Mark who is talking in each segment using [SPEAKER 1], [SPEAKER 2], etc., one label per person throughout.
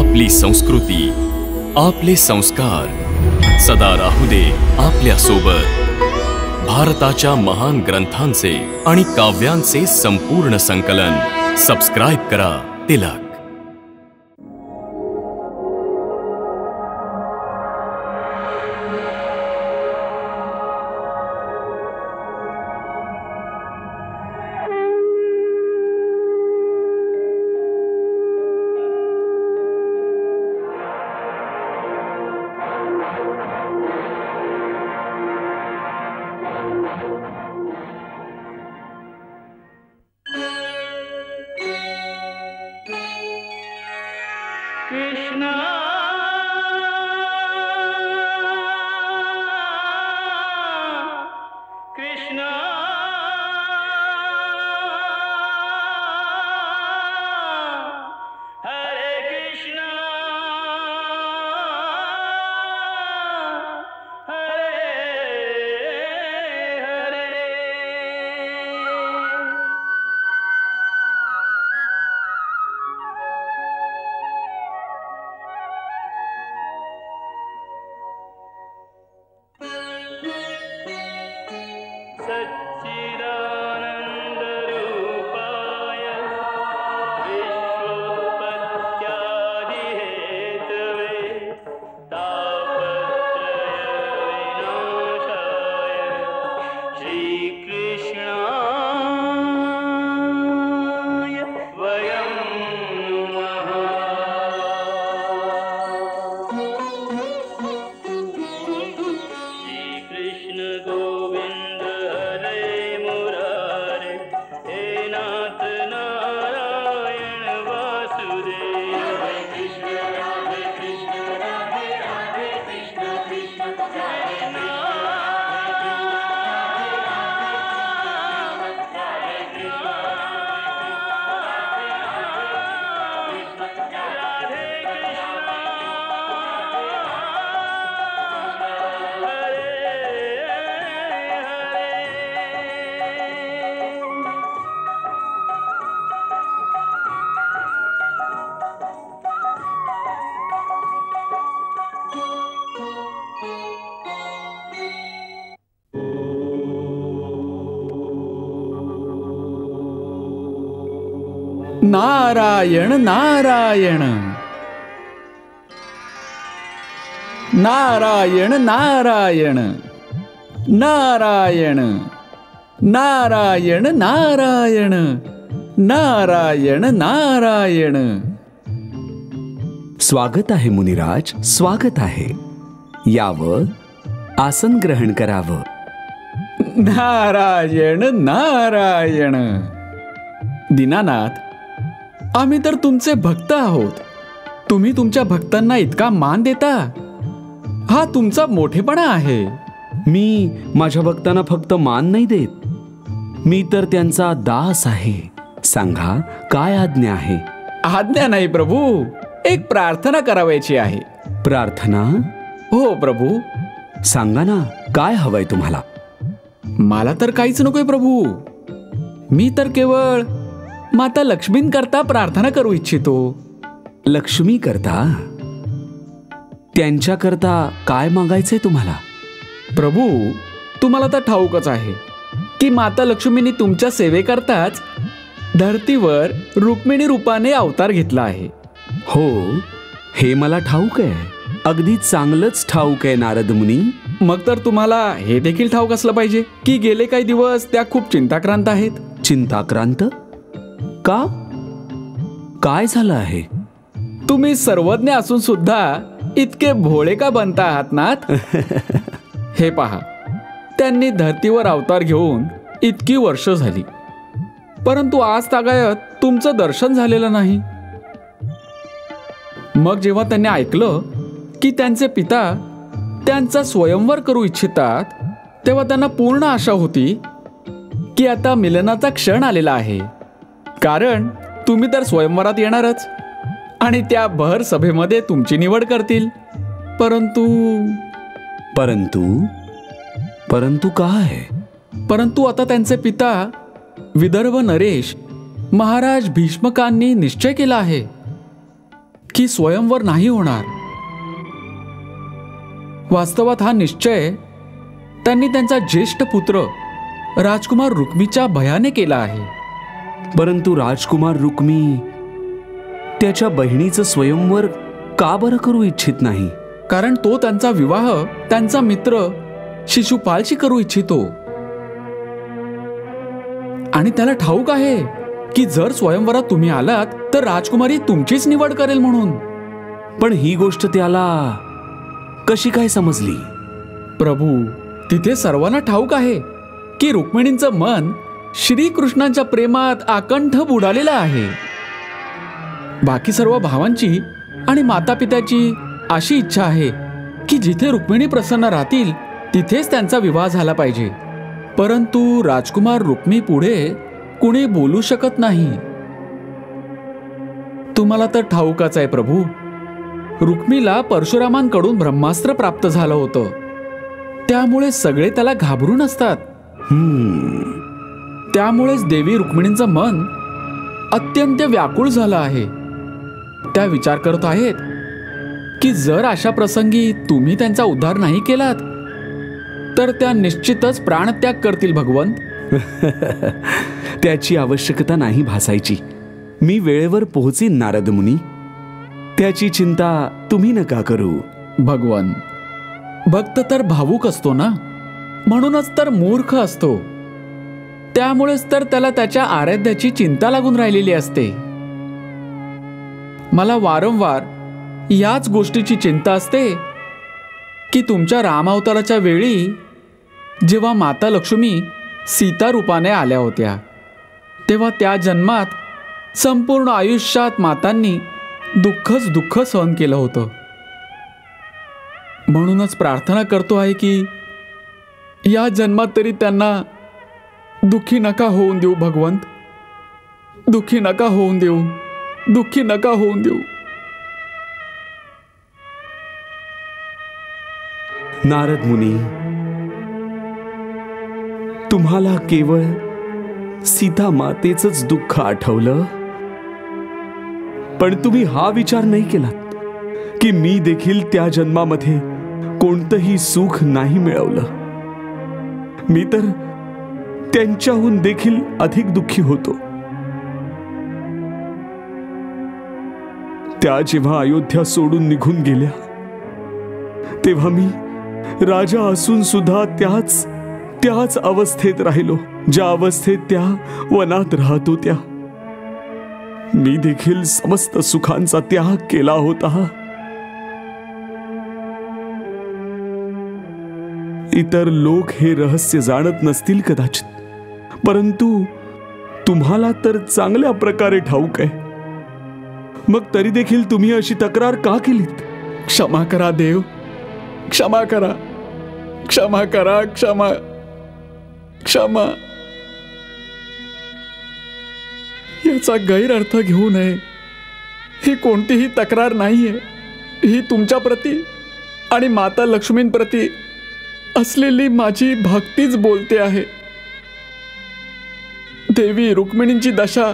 [SPEAKER 1] आपली संस्कृती, आपले संस्कार सदा राहू दे आपल्या सोबत. भारताच्या महान ग्रंथांचे आणि काव्यांचे संपूर्ण संकलन. सबस्क्राइब करा तिलक.
[SPEAKER 2] कृष्णा कृष्णा हरे कृष्णा हरे हरे. सच्चिदानन्दरूपाय विश्वोत्पत्त्यादिहेतवे तापत्रयविनाशाय श्रीकृष्णाय वयं नमः. श्रीकृष्ण गोविंद हरे मुरारे, हे नाथ नारायण वासुदेव. हरे कृष्ण राधे कृष्ण राधे राधे कृष्ण कृष्ण हरे
[SPEAKER 3] नारायण नारायण नारायण नारायण नारायण नारायण नारायण नारायण नारायण.
[SPEAKER 4] स्वागत आहे मुनिराज, स्वागत आहे. यावं, आसन ग्रहण करावं.
[SPEAKER 3] नारायण नारायण. दीनानाथ, आम्ही तर तुमचे भक्त आहोत. तुम्ही तुमच्या भक्तांना इतका मान देता, हा तुमचा मोठेपणा आहे.
[SPEAKER 4] मी माझ्या भक्तांना फक्त मान नाही देत, मी तर त्यांचा दास आहे. सांगा, काय आज्ञा आहे?
[SPEAKER 3] आज्ञा नाही प्रभू, एक प्रार्थना करावयाची आहे.
[SPEAKER 4] प्रार्थना?
[SPEAKER 3] हो प्रभू.
[SPEAKER 4] सांगा ना, काय हवंय तुम्हाला?
[SPEAKER 3] मला तर काहीच नकोय प्रभू. मी तर केवळ माता लक्ष्मींकरता प्रार्थना करू इच्छितो.
[SPEAKER 4] लक्ष्मी करता? त्यांच्याकरता काय मागायचंय तुम्हाला?
[SPEAKER 3] प्रभू, तुम्हाला तर ठाऊकच आहे की माता लक्ष्मींनी तुमच्या सेवेकरताच धरतीवर रुक्मिणी रूपाने अवतार घेतला आहे.
[SPEAKER 4] हो, हे मला ठाऊक आहे. अगदी चांगलंच ठाऊक आहे नारद मुनी.
[SPEAKER 3] मग तर तुम्हाला हे देखील ठाऊक असलं पाहिजे की गेले काही दिवस त्या खूप चिंताक्रांत आहेत.
[SPEAKER 4] चिंताक्रांत? का? काय झालं आहे?
[SPEAKER 3] तुम्ही सर्वज्ञ असून सुद्धा इतके भोळे का बनता आहात नाथ? हे पहा, त्यांनी धरतीवर अवतार घेऊन इतकी वर्ष झाली, परंतु आज तागायत तुमचं दर्शन झालेलं नाही. मग जेव्हा त्यांनी ऐकलं की त्यांचे पिता त्यांचा स्वयंवर करू इच्छितात, तेव्हा त्यांना पूर्ण आशा होती की आता मिलनाचा क्षण आलेला आहे. कारण तुम्ही तर स्वयंवरात येणारच आणि त्या भर सभेमध्ये तुमची निवड करतील. परंतु
[SPEAKER 4] परंतु परंतु काय?
[SPEAKER 3] परंतु आता त्यांचे पिता विदर्भ नरेश महाराज भीष्मकांनी निश्चय केला आहे की स्वयंवर नाही होणार. वास्तवात हा निश्चय त्यांनी त्यांचा ज्येष्ठ पुत्र राजकुमार रुक्मीच्या भयाने केला आहे.
[SPEAKER 4] परंतु राजकुमार रुक्मी त्याच्या बहिणीचं स्वयंवर का बरं करू इच्छित नाही?
[SPEAKER 3] कारण तो त्यांचा विवाह त्यांचा मित्र शिशुपालशी करू इच्छितो. आणि त्याला ठाऊक आहे की जर स्वयंवरात तुम्ही आलात तर राजकुमारी तुमचीच निवड करेल म्हणून.
[SPEAKER 4] पण ही गोष्ट त्याला कशी काय समजली?
[SPEAKER 3] प्रभू, तिथे सर्वांना ठाऊक आहे की रुक्मिणींचं मन श्रीकृष्णांच्या प्रेमात आकंठ बुडालेलं आहे. बाकी सर्व भावांची आणि माता पित्याची अशी इच्छा आहे की जिथे रुक्मिणी प्रसन्न राहतील तिथेच त्यांचा विवाह झाला पाहिजे. परंतु राजकुमार रुक्मी पुढे कुणी बोलू शकत नाही. तुम्हाला तर ठाऊकच आहे प्रभू, रुक्मीला परशुरामांकडून ब्रह्मास्त्र प्राप्त झालं होतं. त्यामुळे सगळे त्याला घाबरून असतात. त्यामुळेच देवी रुक्मिणींचं मन अत्यंत व्याकुळ झालं आहे. त्या विचार करत आहेत की जर अशा प्रसंगी तुम्ही त्यांचा उद्धार नाही केलात तर त्या निश्चितच प्राणत्याग करतील भगवंत.
[SPEAKER 4] त्याची आवश्यकता नाही भासायची. मी वेळेवर पोहोचीन नारद मुनी. त्याची चिंता तुम्ही नका करू.
[SPEAKER 3] भगवान, भक्त तर भावुक असतो ना, म्हणूनच तर मूर्ख असतो. त्यामुळेच तर त्याला त्याच्या आराध्याची चिंता लागून राहिलेली असते. मला वारंवार याच गोष्टीची चिंता असते की तुमच्या रामावताराच्या वेळी जेव्हा माता लक्ष्मी सीता रूपाने आल्या होत्या तेव्हा त्या जन्मात संपूर्ण आयुष्यात मातांनी दुःखच दुःख सहन केलं होतं. म्हणूनच प्रार्थना करतो आहे की या जन्मात तरी त्यांना दुःखी नका होऊन देऊ भगवंत. दुःखी नका होऊन देऊ, दुःखी नका होऊन देऊ.
[SPEAKER 4] नारद मुनी, तुम्हाला केवळ सीता मातेचंच दुःख आठवलं, पण तुम्ही हा विचार नाही केलात की मी देखील त्या जन्मामध्ये कोणतंही सुख नाही मिळवलं. मी तर त्यांच्याहून देखील अधिक दुःखी होतो. त्या जेव्हा अयोध्या सोडून निघून गेल्या तेव्हा मी राजा असून सुद्धा त्याच अवस्थेत राहिलो ज्या अवस्थेत त्या वनात राहत होत्या. मी देखील समस्त सुखांचा त्याग केला होता. इतर लोक हे रहस्य जाणत नसतील कदाचित, परंतु तुम्हाला तर चांगल्या प्रकारे ठाऊक आहे. मग तरी देखील तुम्ही अशी तक्रार का केलीत?
[SPEAKER 3] क्षमा करा देव, क्षमा करा, क्षमा करा, क्षमा क्षमा. याचा गैरअर्थ घेऊ नये. ही कोणतीही तक्रार नाहीये. ही तुमच्या प्रती आणि माता लक्ष्मींप्रती असलेली माझी भक्तीच बोलते आहे. देवी रुक्मिणींची दशा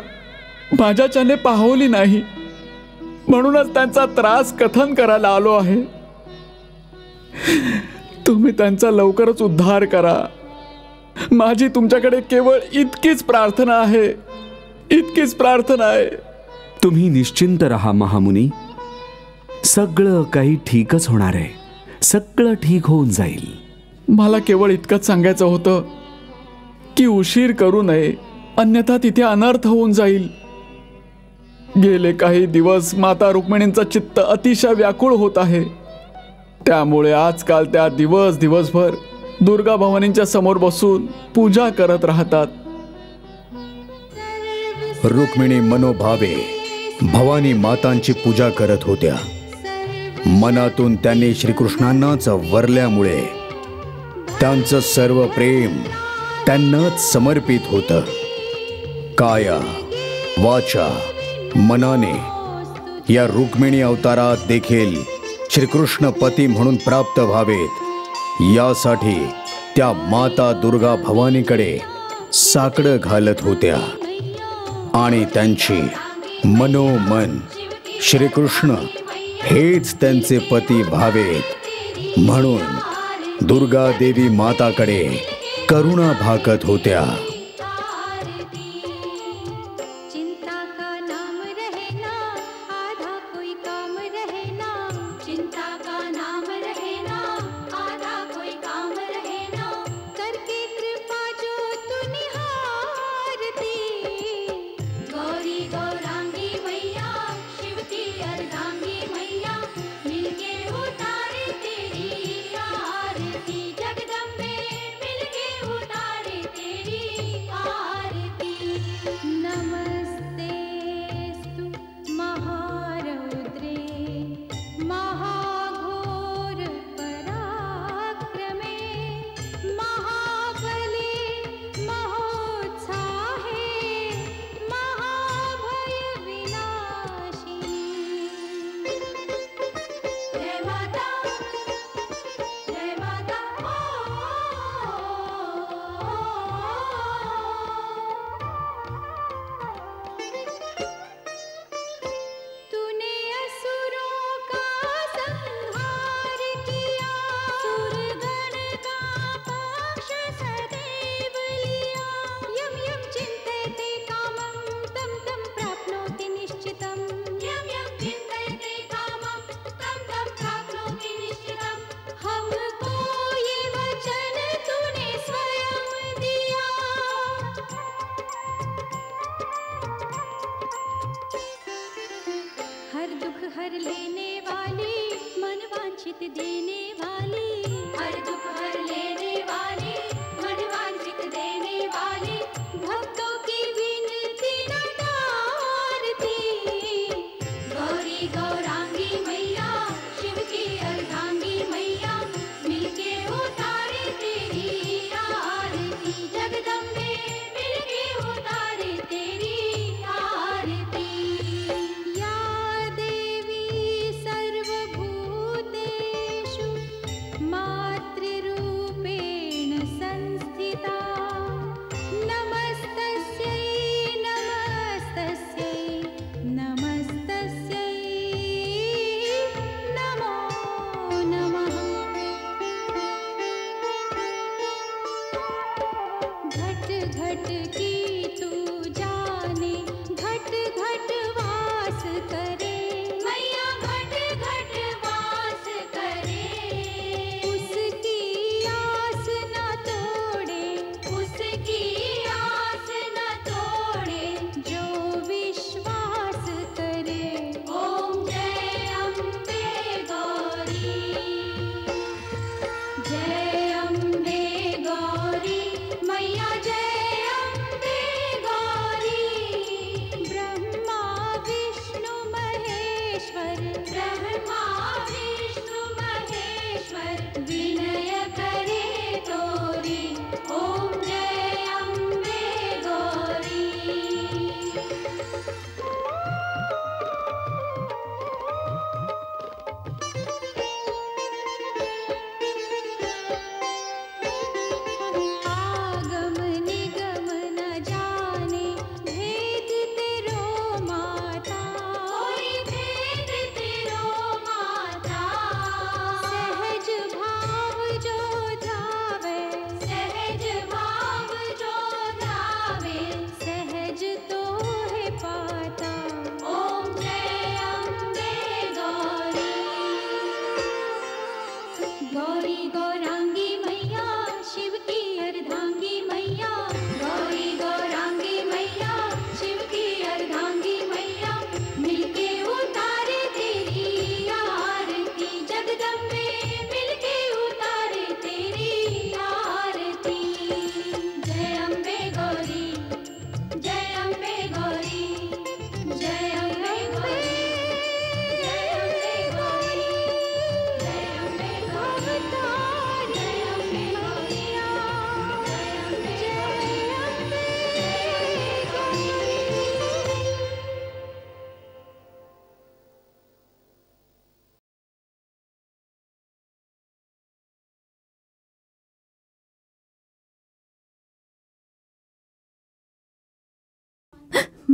[SPEAKER 3] माझ्याच्याने पाहवली नाही, म्हणूनच त्यांचा त्रास कथन करायला आलो आहे. तुम्ही त्यांचा लवकरच उद्धार करा. माझी तुमच्याकडे केवळ इतकीच प्रार्थना आहे, इतकीच प्रार्थना आहे.
[SPEAKER 4] तुम्ही निश्चिंत रहा महामुनी. सगळं काही ठीकच होणार आहे. सगळं ठीक होऊन जाईल.
[SPEAKER 3] मला केवळ इतकंच सांगायचं होतं की उशीर करू नये, अन्यथा तिथे अनर्थ होऊन जाईल. गेले काही दिवस माता रुक्मिणींचं चित्त अतिशय व्याकुळ होत आहे. त्यामुळे आजकाल त्या दिवसभर दुर्गा भवानींच्या समोर बसून पूजा करत राहतात.
[SPEAKER 5] रुक्मिणी मनोभावे भवानी मातांची पूजा करत होत्या. मनातून त्यांनी श्रीकृष्णांनाच वरल्यामुळे त्यांचं सर्व प्रेम त्यांनाच समर्पित होतं. काया वाचा मनाने या रुक्मिणी अवतारात देखील श्रीकृष्ण पती म्हणून प्राप्त व्हावेत यासाठी त्या माता दुर्गा भवानीकडे साकडं घालत होत्या आणि त्यांची मनोमन श्रीकृष्ण हेच त्यांचे पती व्हावेत म्हणून दुर्गा देवी माताकडे करुणा भाकत होत्या.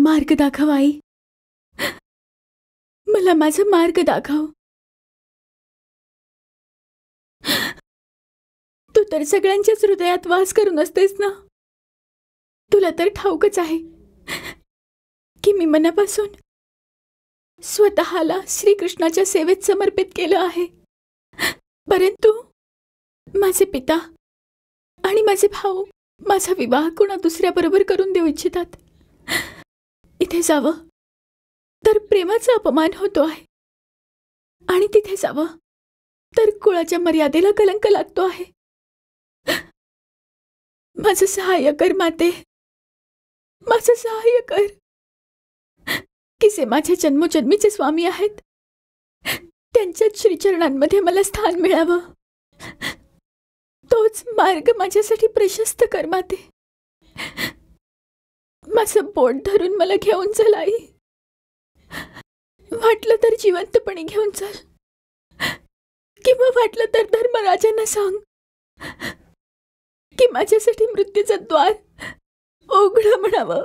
[SPEAKER 6] मार्ग दाखव आई. मला माझा मार्ग दाखव. तू तर सगळ्यांच्याच हृदयात वास करून असतेस ना. तुला तर ठाऊकच आहे की मी मनापासून स्वतःला श्रीकृष्णाच्या सेवेत समर्पित केलं आहे. परंतु माझे पिता आणि माझे भाऊ माझा विवाह कोणा दुसऱ्याबरोबर करून देऊ इच्छितात. इथे जावं तर प्रेमाचा अपमान होतो आहे आणि तिथे जावं तर कुळाच्या मर्यादेला कलंक लागतो आहे. माझं सहाय्य कर माते, माझं सहाय्य कर, की जे माझे जन्मोजन्मीचे स्वामी आहेत त्यांच्याच श्रीचरणांमध्ये मला स्थान मिळावं. तोच मार्ग माझ्यासाठी प्रशस्त कर माते. माझं बोट धरून मला घेऊन चल आई. वाटलं तर जिवंतपणे घेऊन चल, किंवा वाटलं तर धर्मराजांना सांग की माझ्यासाठी मृत्यूचं द्वार उघडं म्हणावं,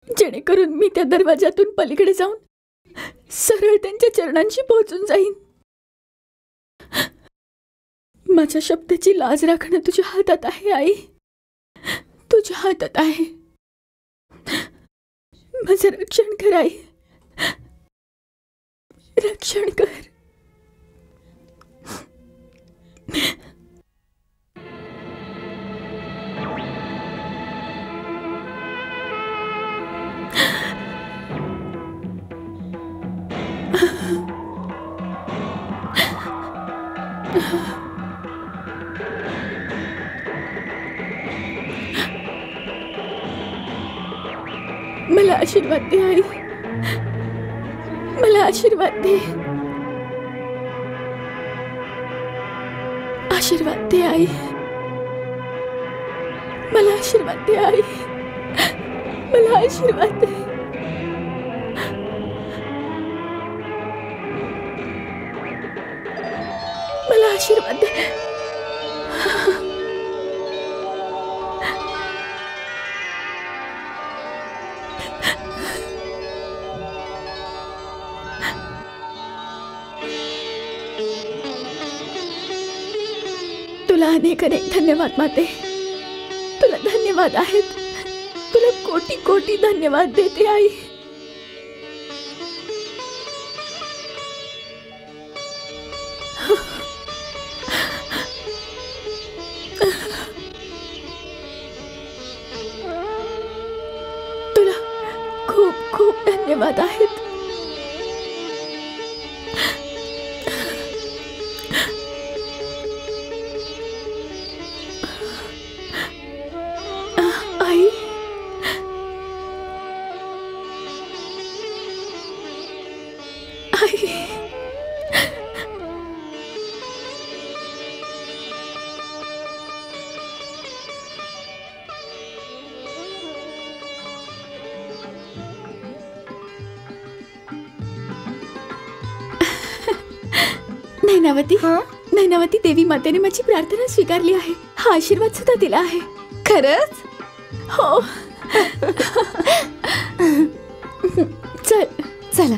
[SPEAKER 6] जेणेकरून मी त्या दरवाजातून पलीकडे जाऊन सरळ त्यांच्या चरणांशी पोहोचून जाईन. माझ्या शब्दाची लाज राखणं तुझ्या हातात आहे आई, तुझ्या हातात आहे. माझं रक्षण कर आई, रक्षण कर. मला आशीर्वाद दे आई, मला आशीर्वाद दे, आशीर्वाद दे आई, मला आशीर्वाद दे आई, मला आशीर्वाद दे. मला आशीर्वाद दे. तुला अनेक अनेक धन्यवाद माते, तुला धन्यवाद आहेत, तुला कोटी कोटी धन्यवाद देते आई. तुला खूप खूप धन्यवाद आहेत. नैनावती, नैनावती देवी मातेने माझी प्रार्थना स्वीकारली आहे. हा आशीर्वाद सुद्धा दिला आहे.
[SPEAKER 7] खरंच?
[SPEAKER 6] हो. चल
[SPEAKER 7] चला.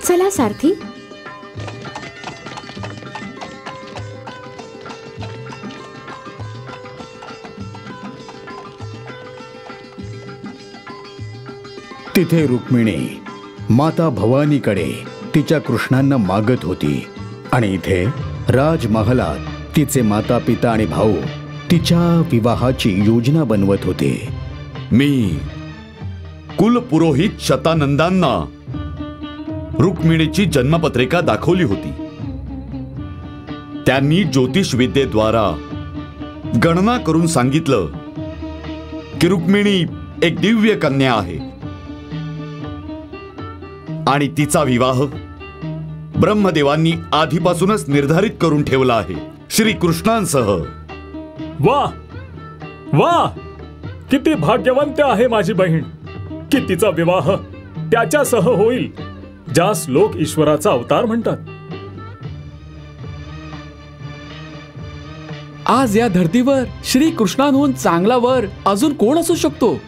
[SPEAKER 7] चला सारथी.
[SPEAKER 5] तिथे रुक्मिणी माता भवानीकडे तिच्या कृष्णांना मागत होती आणि इथे राजमहालात तिचे माता पिता आणि भाऊ तिच्या विवाहाची योजना बनवत होते.
[SPEAKER 8] मी कुलपुरोहित शतानंदांना रुक्मिणीची जन्मपत्रिका दाखवली होती. त्यांनी ज्योतिष विद्येद्वारा गणना करून सांगितलं की रुक्मिणी एक दिव्य कन्या आहे आणि तिचा विवाह ब्रह्मदेवांनी आधीपासूनच निर्धारित करून ठेवला आहे श्रीकृष्णांसह.
[SPEAKER 4] वा वा, किती भाग्यवंत आहे माझी बहीण.
[SPEAKER 9] की तिचा विवाह त्याच्यासह होईल, ज्यास लोक ईश्वराचा अवतार म्हणतात.
[SPEAKER 3] आज या धर्तीवर श्री कृष्णांहून चांगला वर अजून कोण असू शकतो?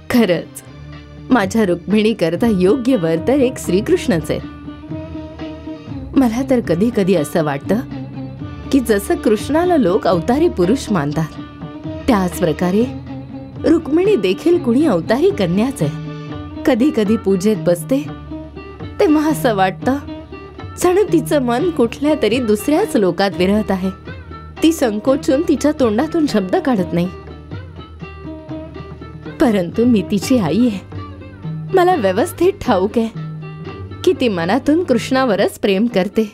[SPEAKER 10] खरंच माझ्या रुक्मिणी करता योग्य वर तर एक श्रीकृष्णच आहे. मला तर कधी कधी असं वाटतं की जसं कृष्णाला लोक अवतारी पुरुष मानतात, त्याच प्रकारे रुक्मिणी देखील कुणी अवतारी कन्याच आहे. कधी कधी पूजेत बसते तेव्हा असं वाटतं जणू तिचं मन कुठल्या तरी दुसऱ्याच लोकात विरहत आहे. ती संकोचून तिच्या तोंडातून शब्द काढत नाही. परंतु मी तिची आई आहे. मला व्यवस्थित ठाऊक आहे की ती मनातून कृष्णावरच प्रेम करते.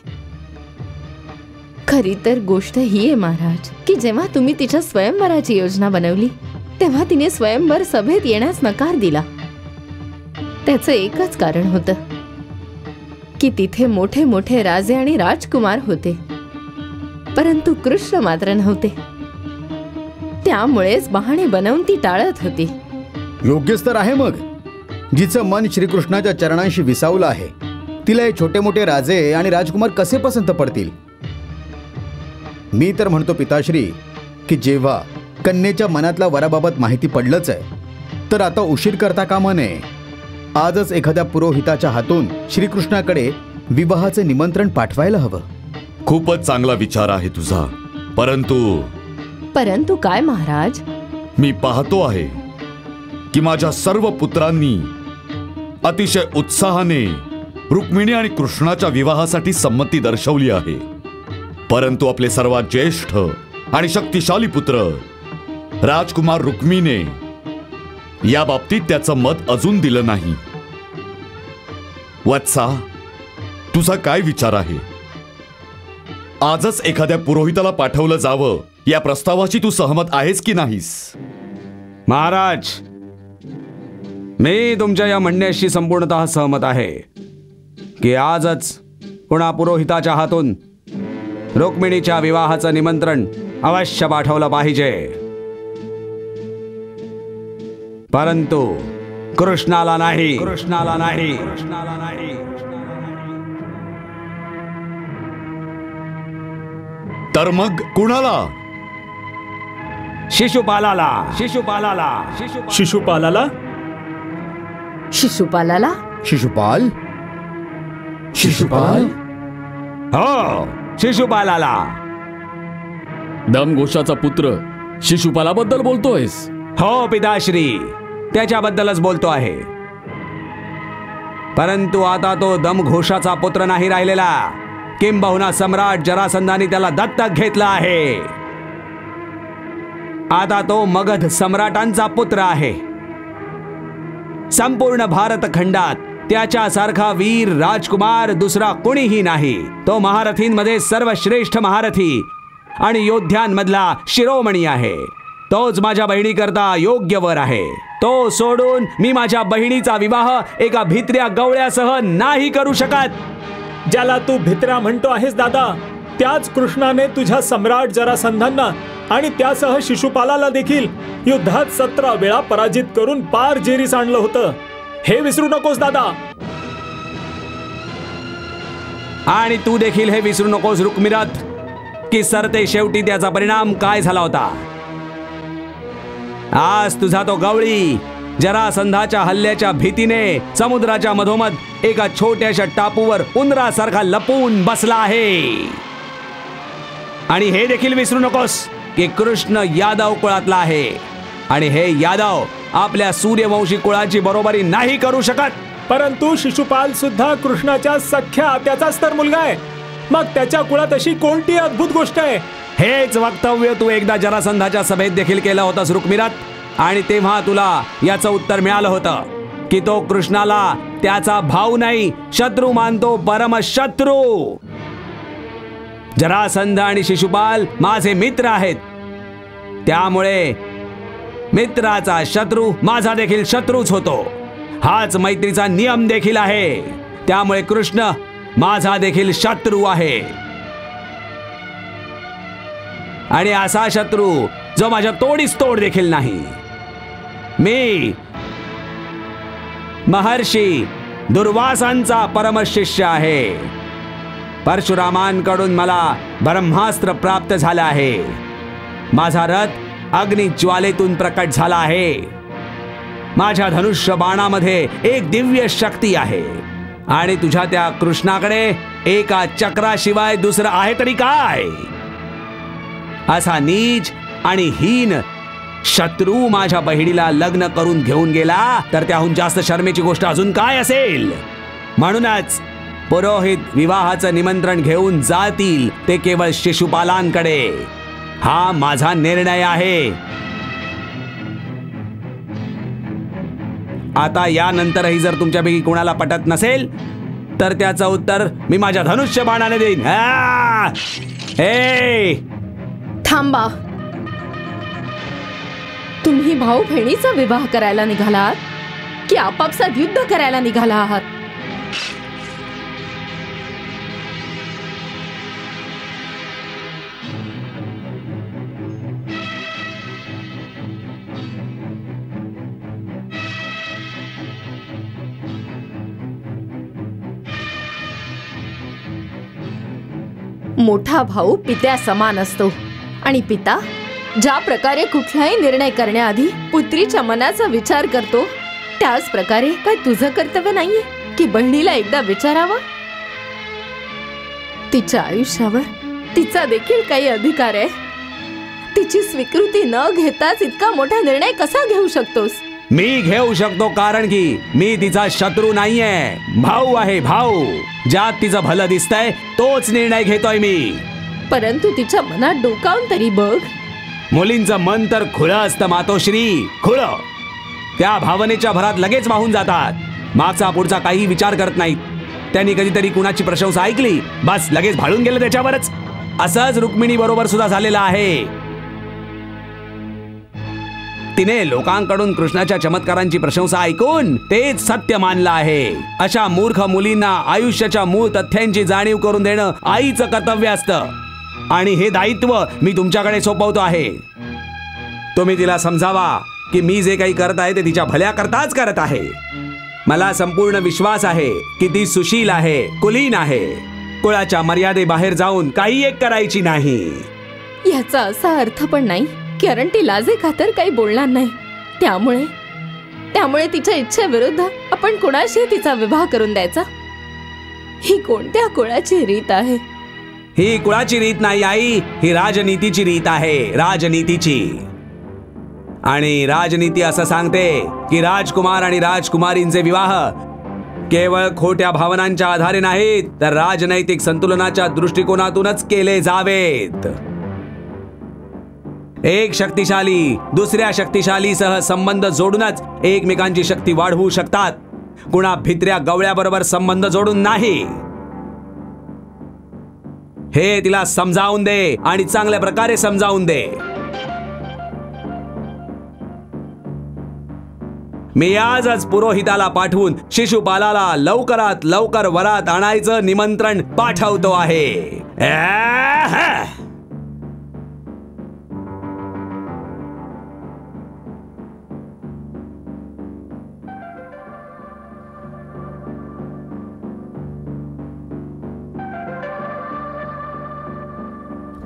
[SPEAKER 10] खरी तर गोष्ट ही आहे महाराज की जेव्हा तुम्ही तिच्या स्वयंवराची योजना बनवली तेव्हा तिने स्वयंवर सभेत येण्यास नकार दिला. त्याचं एकच कारण होतं की तिथे मोठे मोठे राजे आणि राजकुमार होते, परंतु कृष्ण मात्र नव्हते. त्यामुळेच बहाणे बनवून ती टाळत होती.
[SPEAKER 5] योग्यच तर आहे. मग जिचं मन श्रीकृष्णाच्या चरणांशी विसावलं आहे तिला हे छोटे मोठे राजे आणि राजकुमार कसे पसंत पडतील? मी तर म्हणतो पिताश्री की जेव्हा कन्येच्या मनातल्या वराबाबत माहिती पडलंच आहे तर आता उशीर करता कामा नये. आजच एखाद्या पुरोहिताच्या हातून श्रीकृष्णाकडे विवाहाचे निमंत्रण पाठवायला हवं.
[SPEAKER 8] खूपच चांगला विचार आहे तुझा.
[SPEAKER 10] परंतु काय महाराज?
[SPEAKER 8] मी पाहतो आहे की माझ्या सर्व पुत्रांनी अतिशय उत्साहाने रुक्मिणी आणि कृष्णाच्या विवाहासाठी संमती दर्शवली आहे, परंतु आपले सर्वात ज्येष्ठ आणि शक्तिशाली पुत्र राजकुमार रुक्मीने या बाबतीत त्याचं मत अजून दिलं नाही. वत्सा, तुझा काय विचार आहे? आजच एखाद्या पुरोहिताला पाठवलं जावं या प्रस्तावाची तू सहमत आहेस की नाहीस?
[SPEAKER 4] महाराज, मी तुमच्या या म्हणण्याशी संपूर्णतः सहमत आहे की आजच पुन्हा पुरोहिताच्या हातून रुक्मिणीच्या विवाहाचं निमंत्रण अवश्य पाठवलं पाहिजे. परंतु कृष्णाला नाही.
[SPEAKER 8] तर मग कुणाला?
[SPEAKER 4] शिशुपालाला.
[SPEAKER 9] शिशुपालाला?
[SPEAKER 5] शिशुपाल?
[SPEAKER 4] हो, शिशुपालाला.
[SPEAKER 3] दमघोषाचा पुत्र शिशुपालाबद्दल बोलतोयस?
[SPEAKER 4] हो पिताश्री, त्याच्याबद्दलच बोलतो आहे. परंतु आता तो दमघोषाचा पुत्र नाही राहिलेला, किंबहुना सम्राट जरासंधाने त्याला दत्तक घेतला आहे. आता तो मगध सम्राटांचा पुत्र आहे. संपूर्ण भारत खंडात त्याच्यासारखा वीर राजकुमार दुसरा कोणीही नाही. तो महारथींमध्ये सर्वश्रेष्ठ महारथी आणि योद्ध्यांमधला शिरोमणी आहे. तोच माझ्या बहिणीकरता योग्य वर आहे. तो सोडून मी माझ्या बहिणीचा विवाह एका भित्र्या गवळ्यासह नाही करू शकत.
[SPEAKER 9] ज्याला तू भित्र्या म्हणतो आहेस दादा, त्याच कृष्णाने तुझ्या सम्राट जरासंधांना आणि त्यासह शिशुपालाला देखील युद्धात 17 वेळा पराजित करून पार जेरीस आणलं होतं. हे विसरू नकोस दादा.
[SPEAKER 4] आणि तू देखील हे विसरू नकोस रुक्मिरथ की सरते शेवटी त्याचा परिणाम काय झाला होता. आज तुझा तो गवळी जरासंधाच्या हल्ल्याच्या भीतीने समुद्राच्या मधोमध एका छोट्याशा टापूवर उंदरासारखा लपून बसला आहे. आणि हे देखील विसरू नकोस की कृष्ण यादव कुळातला आहे आणि हे यादव आपल्या सूर्यवंशी कुळाची बरोबरी नाही करू शकत.
[SPEAKER 9] परंतु शिशुपाल सुद्धा कृष्णाच्या सख्या आत्याचाच तर मुलगा आहे. मग त्याच्या कुळात अशी कोणती अद्भुत गोष्ट आहे?
[SPEAKER 4] हेच वक्तव्य तू एकदा जरासंधाच्या सभेत देखील केलं होतंस रुक्मिरथ, आणि तेव्हा तुला याचं उत्तर मिळालं होतं की तो कृष्णाला त्याचा भाऊ नाही शत्रू मानतो, परमशत्रू. जरासंध आणि शिशुपाल माझे मित्र आहेत, त्यामुळे मित्राचा शत्रू माझा देखील शत्रूच होतो. हाच मैत्रीचा नियम देखील आहे. त्यामुळे कृष्ण माझा देखील शत्रू आहे, आणि असा शत्रू जो माझ्या तोडीस तोड देखील नाही.
[SPEAKER 11] महर्षी दुर्वासांचा परमशिष्य आहे. परशुरामांकडून मला ब्रह्मास्त्र प्राप्त झालं आहे. माझा रथ अग्निज्वालेतून प्रकट झाला आहे. माझ्या धनुष्य बाणामध्ये एक दिव्य शक्ती आहे. आणि तुझ्या त्या कृष्णाकडे एका चक्राशिवाय दुसरं आहे तरी काय? असा नीच आणि हीन शत्रू माझ्या बहिणीला लग्न करून घेऊन गेला तर त्याहून जास्त शर्मेची गोष्ट अजून काय असेल? म्हणूनच पुरोहित विवाहाचं निमंत्रण घेऊन जातील ते केवळ शिशुपालांकडे. हा माझा निर्णय आहे. आता यानंतरही जर तुमच्यापैकी कोणाला पटत नसेल तर त्याचं उत्तर मी माझ्या धनुष्य बाणाने देईन.
[SPEAKER 10] थांबा. तुम्ही भाऊ बहिणीचा विवाह करायला निघालात की आपापसात युद्ध करायला निघाला आहात? मोठा भाऊ पित्या समान असतो आणि पिता ज्या प्रकारे कुठलाही निर्णय करण्याआधी पुत्रीच्या मनाचा विचार करतो त्याच प्रकारे काय तुझं कर्तव्य नाहीये की बहिणीला एकदा विचारावं? तिच्या आयुष्यावर तिचा देखील काही अधिकार आहे. तिची स्वीकृती न घेताच इतका मोठा निर्णय कसा घेऊ शकतोस?
[SPEAKER 11] मी घेऊ शकतो कारण की मी तिचा शत्रू नाहीये, भाऊ आहे. भाऊ ज्यात तिचं भलं दिसतंय तोच निर्णय घेतोय मी.
[SPEAKER 10] परंतु तिच्या मनात डोकावून तरी बघ.
[SPEAKER 11] मुलींचं मन तर खुलं असतं मातोश्री, खुलं. त्या भावनेच्या भरात लगेच वाहून जातात. मागचा पुढचा काही विचार करत नाहीत. त्यांनी कधीतरी कुणाची प्रशंसा ऐकली बस लगेच भाळून गेलं त्याच्यावरच. असंच रुक्मिणी बरोबर सुद्धा झालेलं आहे. तिने लोकांकडून कृष्णाच्या चमत्कारांची प्रशंसा ऐकून तेच सत्य मानलं आहे. अशा मूर्ख मुलींना आयुष्याच्या मूळ तथ्यांची जाणीव करून देणं आईचं कर्तव्य असतं आणि हे दायित्व मी तुमच्याकडे सोपवतो आहे. तुम्ही तिला समजावा की मी जे काही करत आहे ते तिच्या भल्या करताच करत आहे. मला संपूर्ण विश्वास आहे की ती सुशील आहे, कुलीन आहे. कुळाच्या मर्यादेबाहेर जाऊन काही एक करायची नाही.
[SPEAKER 10] याचा असा अर्थ पण नाही कारण ती लाजे खातर काही बोलणार नाही. त्यामुळे तिच्या इच्छेविरुद्ध आपण कोणाशी तिचा विवाह करून द्यायचा? ही कोणत्या कुळाची रीत आहे?
[SPEAKER 11] ही कुळाची रीत नाही आई, ही राजनीतीची रीत आहे. राजनीतीची. आणि राजनीती असं सांगते की राजकुमार आणि राजकुमारींचे विवाह केवळ खोट्या भावनांच्या आधारे नाहीत तर राजनैतिक संतुलनाच्या दृष्टिकोनातूनच केले जावेत. एक शक्तिशाली दुसऱ्या शक्तिशालीसह संबंध जोडूनच एकमेकांची शक्ती वाढवू शकतात. कुणा भित्र्या गवळ्याबरोबर संबंध जोडून नाही. हे तिला समजावून दे आणि चांगल्या प्रकारे समजावून दे. मी आजच पुरोहिताला पाठवून शिशुपालाला लवकरात लवकर वरात आणायचं निमंत्रण पाठवतो आहे.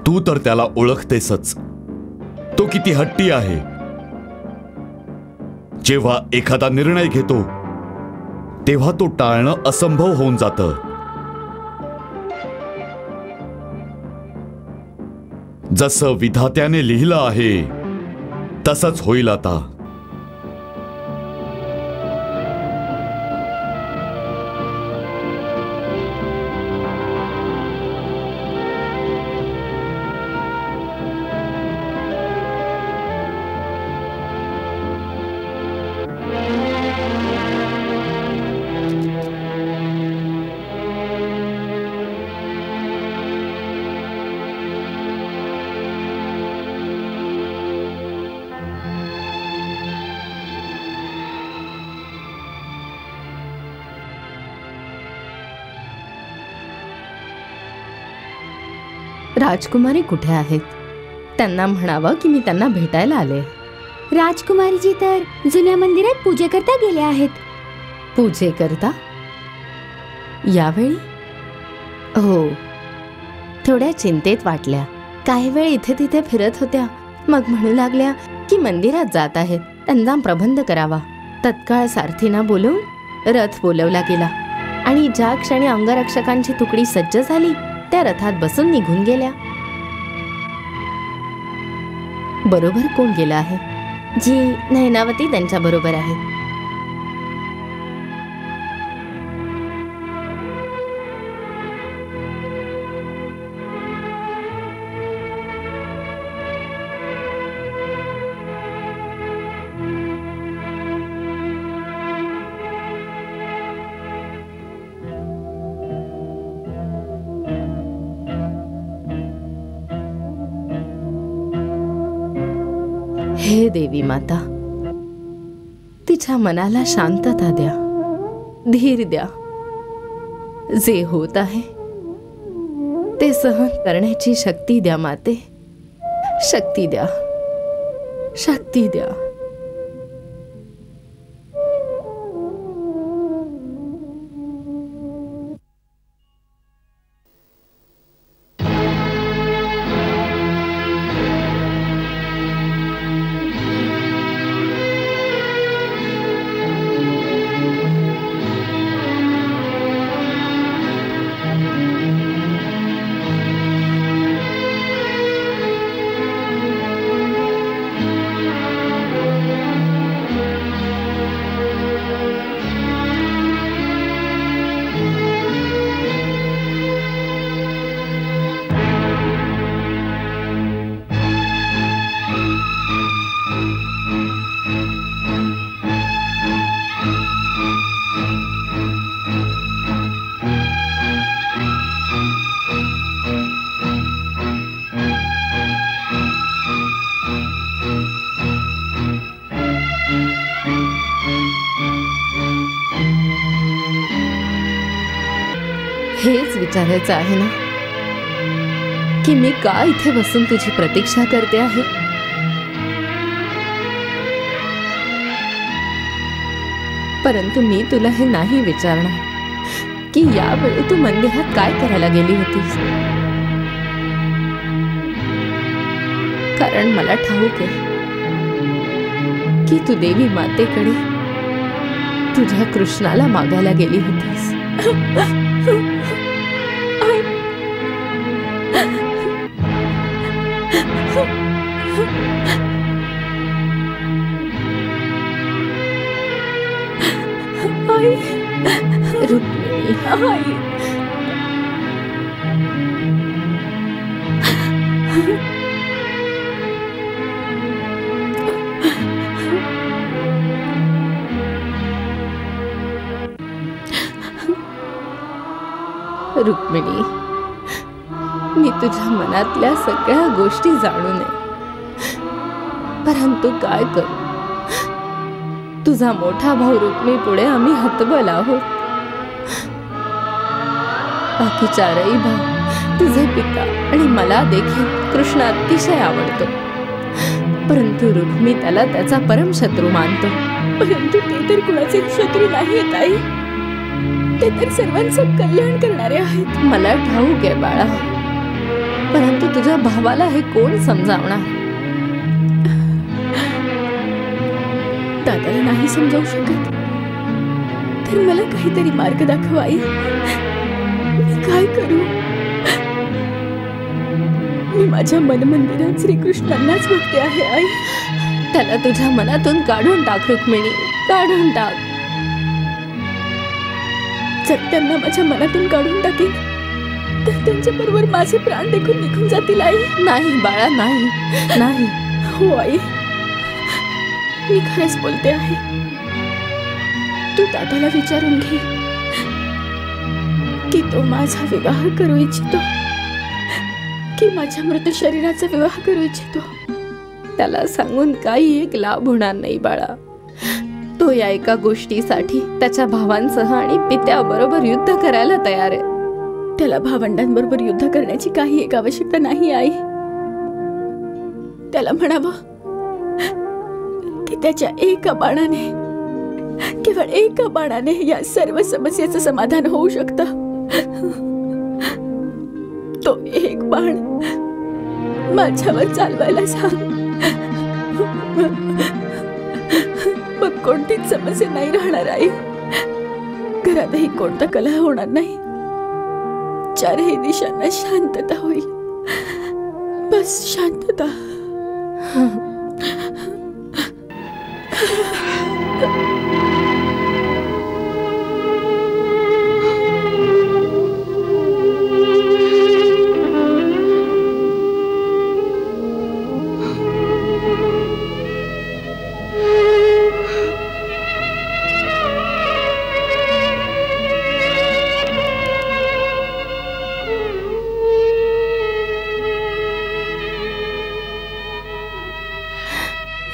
[SPEAKER 8] तू तर त्याला ओळखतेसच. तो किती हट्टी आहे. जेव्हा एखादा निर्णय घेतो तेव्हा तो टाळणं असंभव होऊन जातं. जसं विधात्याने लिहिलं आहे तसंच होईल आता.
[SPEAKER 10] राजकुमारी कुठे आहेत? त्यांना म्हणावं की मी त्यांना भेटायला आले.
[SPEAKER 7] राजकुमारीजी तर जुन्या मंदिरात पूजेकरता गेल्या आहेत.
[SPEAKER 10] पूजेकरता यावेळी? हो, थोड्या चिंतेत वाटल्या. काही वेळ इथे तिथे फिरत होत्या. मग म्हणू लागल्या की मंदिरात जात आहेत, त्यांना प्रबंध करावा. तत्काळ सारथींना बोलवून रथ बोलवला गेला आणि ज्या क्षणी अंगरक्षकांची तुकडी सज्ज झाली त्या रथात बसून निघून गेल्या. बरोबर कोण गेला आहे? जी नैनावती त्यांच्या बरोबर आहे. हे देवी माता, तिच्या मनाला शांतता द्या, धीर द्या. जे होत आहे ते सहन करण्याची शक्ती द्या माते. शक्ती द्या, शक्ती द्या. हेच विचारायचं आहे ना की मी का इथे बसून तुझी प्रतीक्षा करते आहे? परंतु मी तुला हे नाही विचारणार की यावेळी तू मंदिरात काय करायला गेली होतीस, कारण मला ठाऊक आहे की तू देवी मातेकडे तुझ्या कृष्णाला मागायला गेली होतीस. रुक्मिणी, रुक्मिणी, मी तुझ्या मनातल्या सगळ्या गोष्टी जाणू नये, परंतु काय करू, तुझा मोठा भाऊ रुक्मी पुढे आम्ही हतबल आहोत. बाकी चारही भाऊ, तुझे पिता आणि मला देखील कृष्ण अतिशय आवडतो, परंतु रुक्मी त्याला त्याचा परमशत्रू मानतो.
[SPEAKER 6] परंतु ते तर कुणाचे शत्रू नाही आहेत आई, ते तर सर्वांचं कल्याण करणारे आहेत.
[SPEAKER 10] मला ठाऊक आहे बाळा, परंतु तुझ्या भावाला हे कोण समजावणार?
[SPEAKER 6] दादाला नाही समजावू शकत तर मला काहीतरी मार्ग दाखव आई. मी काय करू? मी माझ्या मनमंदिरात श्रीकृष्णांनाच बघते आहे आई.
[SPEAKER 10] त्याला तुझ्या मनातून काढून टाक रुक्मिणी, काढून टाक.
[SPEAKER 6] जर त्यांना माझ्या मनातून काढून टाकेन तर त्यांच्या बरोबर माझे प्राण देखून निघून जातील आई.
[SPEAKER 10] नाही बाळा, नाही नाही.
[SPEAKER 6] हो आई, मी खरंच बोलते आहे. तू दादाला विचारून घे की तो माझा विवाह करू इच्छितो की माझ्या मृत शरीराचा विवाह करू इच्छितो.
[SPEAKER 10] त्याला सांगून काही एक लाभ होणार नाही बाळा. तो या एका गोष्टीसाठी त्याच्या भावांसह आणि पित्याबरोबर युद्ध करायला तयार आहे.
[SPEAKER 6] त्याला भावंडांबरोबर युद्ध करण्याची काही एक आवश्यकता नाही आई. त्याला म्हणावं की त्याच्या एका बाणाने केवळ एका बाणाने या सर्व समस्येचं समाधान होऊ शकतं. तो एक बाण माझ्यावर चालवायला सांग. मग कोणतीच समस्या नाही राहणार आई. घरातही कोणता कलह होणार नाही. चारही दिशांना शांतता होईल. बस शांतता.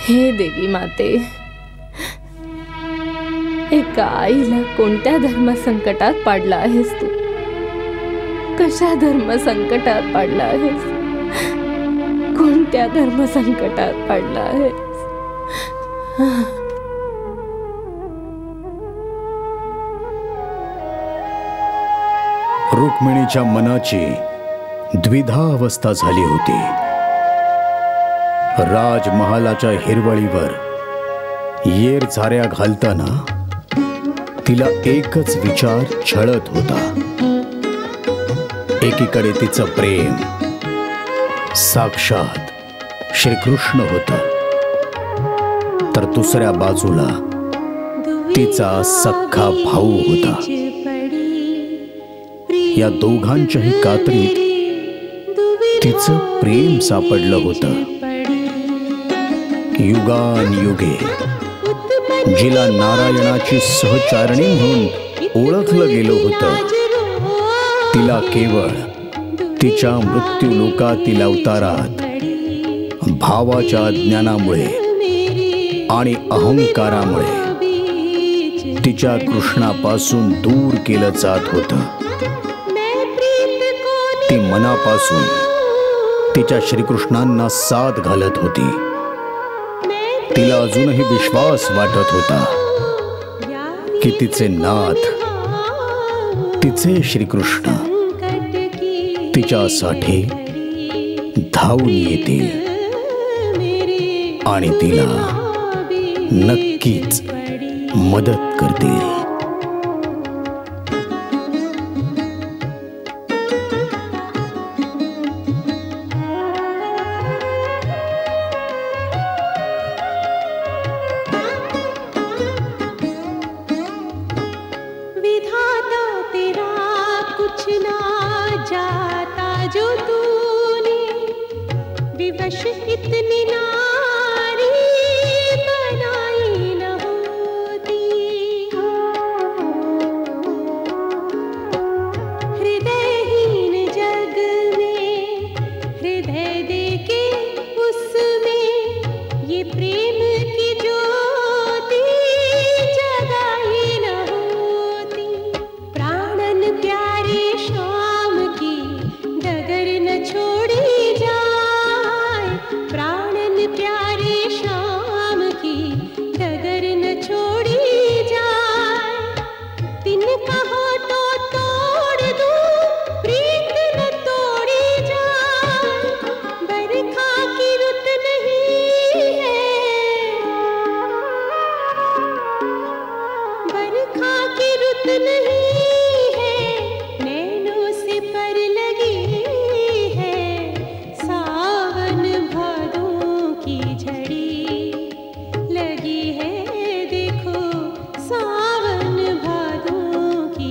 [SPEAKER 10] हे देवी माते, एका आईला कोणत्या धर्म संकटात पाडला आहेस तू? कशा धर्म संकटात पाडला आहेस? कोणत्या धर्म संकटात पाडला आहेस?
[SPEAKER 5] रुक्मिणीच्या मनाची द्विधा अवस्था झाली होती. राजमहालाच्या हिरवळीवर येर झाऱ्या घालताना तिला एकच विचार छळत होता. एकीकडे तिचं प्रेम साक्षात श्रीकृष्ण होतं, तर दुसऱ्या बाजूला तिचा सख्खा भाऊ होता. या दोघांच्याही कात्रीत तिचं प्रेम सापडलं होतं. युगानयुगे जिला नारायणाची सहचारणी म्हणून ओळखलं गेलं होतं, तिला केवळ तिच्या मृत्यूलोकातील अवतारात भावाच्या अज्ञानामुळे आणि अहंकारामुळे तिच्या कृष्णापासून दूर केलं जात होतं. ती मनापासून तिच्या श्रीकृष्णांना साथ घालत होती. तिला अजूनही विश्वास वाटत होता की तिचे नाथ, तिचे श्रीकृष्ण तिच्यासाठी धावून येतील आणि तिला नक्कीच मदत करतील.
[SPEAKER 12] लगी है देखो सावन भादों की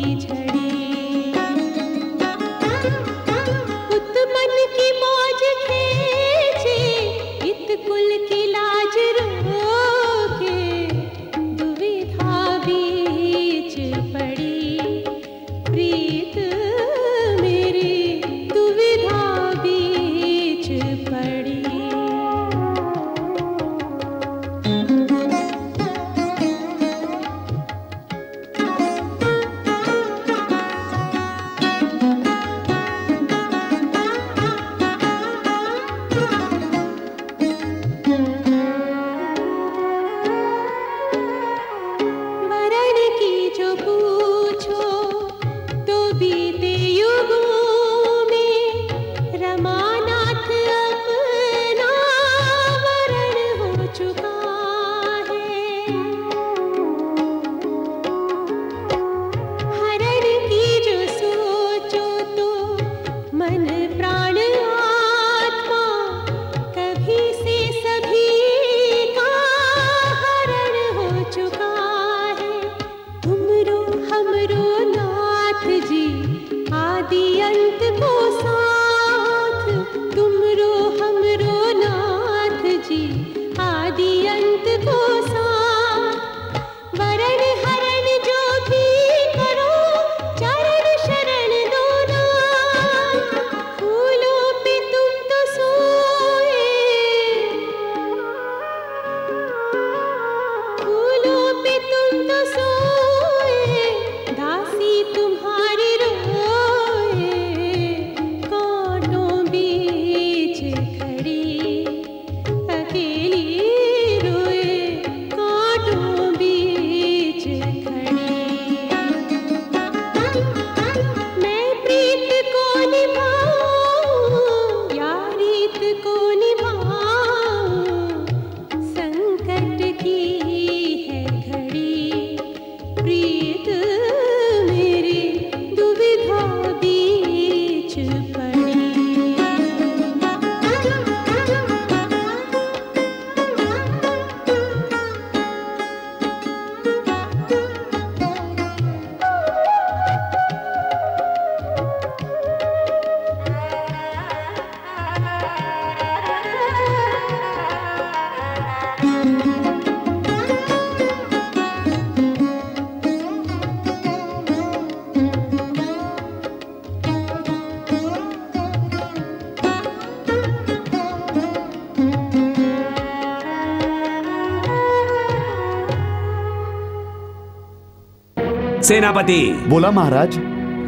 [SPEAKER 11] सेनापती,
[SPEAKER 8] बोला महाराज.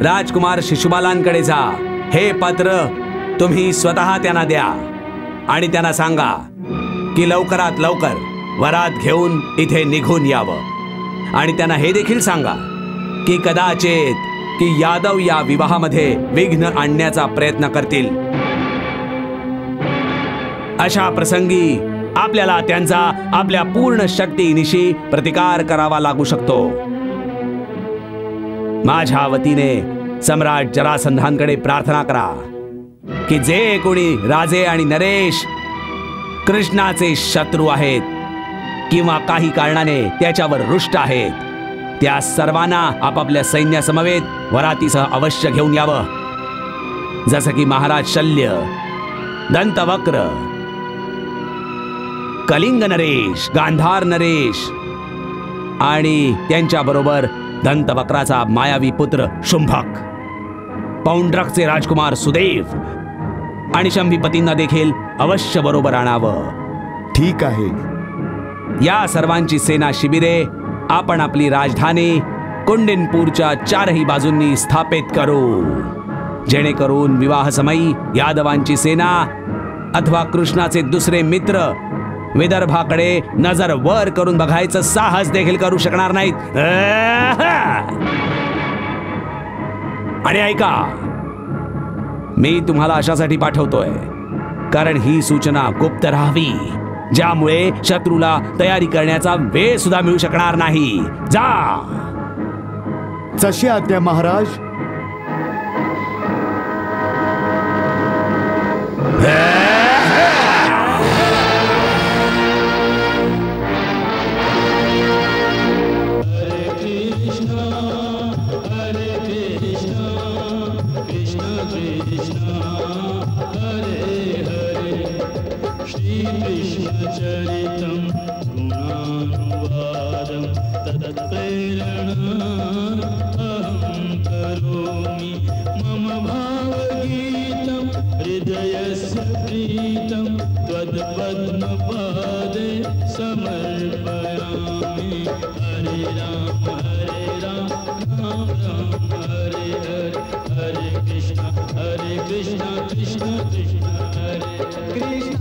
[SPEAKER 11] राजकुमार शिशुपालांकडे जा. हे पत्र तुम्ही स्वतः त्यांना द्या आणि त्यांना सांगा की लवकरात लवकर वरात घेऊन इथे निघून यावं. आणि त्यांना हे देखील सांगा की कदाचित की यादव या विवाहामध्ये विघ्न आणण्याचा प्रयत्न करतील. अशा प्रसंगी आपल्याला त्यांचा आपल्या पूर्ण शक्तीनिशी प्रतिकार करावा लागू शकतो. माझ्या वतीने सम्राट जरासंधांकडे प्रार्थना करा की जे कोणी राजे आणि नरेश कृष्णाचे शत्रू आहेत किंवा काही कारणाने त्याच्यावर रुष्ट आहेत, त्या सर्वांना आपापल्या सैन्यासमवेत वरातीसह अवश्य घेऊन यावं. जसं की महाराज शल्य, दंतवक्र, कलिंग नरेश, गांधार नरेश आणि त्यांच्या बरोबर दंतवक्राचा मायावी पुत्र शुंभक, पौंड्रकचे राजकुमार सुदेव आणि शंभीपतींना देखील अवश्य बरोबर आणावं.
[SPEAKER 8] ठीक आहे.
[SPEAKER 11] या सर्वांची सेना शिबिरे आपण आपली राजधानी कुंडिनपूरच्या चारही बाजूंनी स्थापित करू, जेणेकरून विवाहसमयी यादवांची सेना अथवा कृष्णाचे दुसरे मित्र विदर्भाकडे नजर वर करून बघायचं साहस देखील करू शकणार नाहीत. आणि ऐका, मी तुम्हाला अशासाठी पाठवतोय कारण ही सूचना गुप्त राहावी, ज्यामुळे शत्रूला तयारी करण्याचा वेळ सुद्धा मिळू शकणार नाही. जा.
[SPEAKER 8] जशी आज्ञा Maharaj.
[SPEAKER 2] Krishna Krishna Hare Hare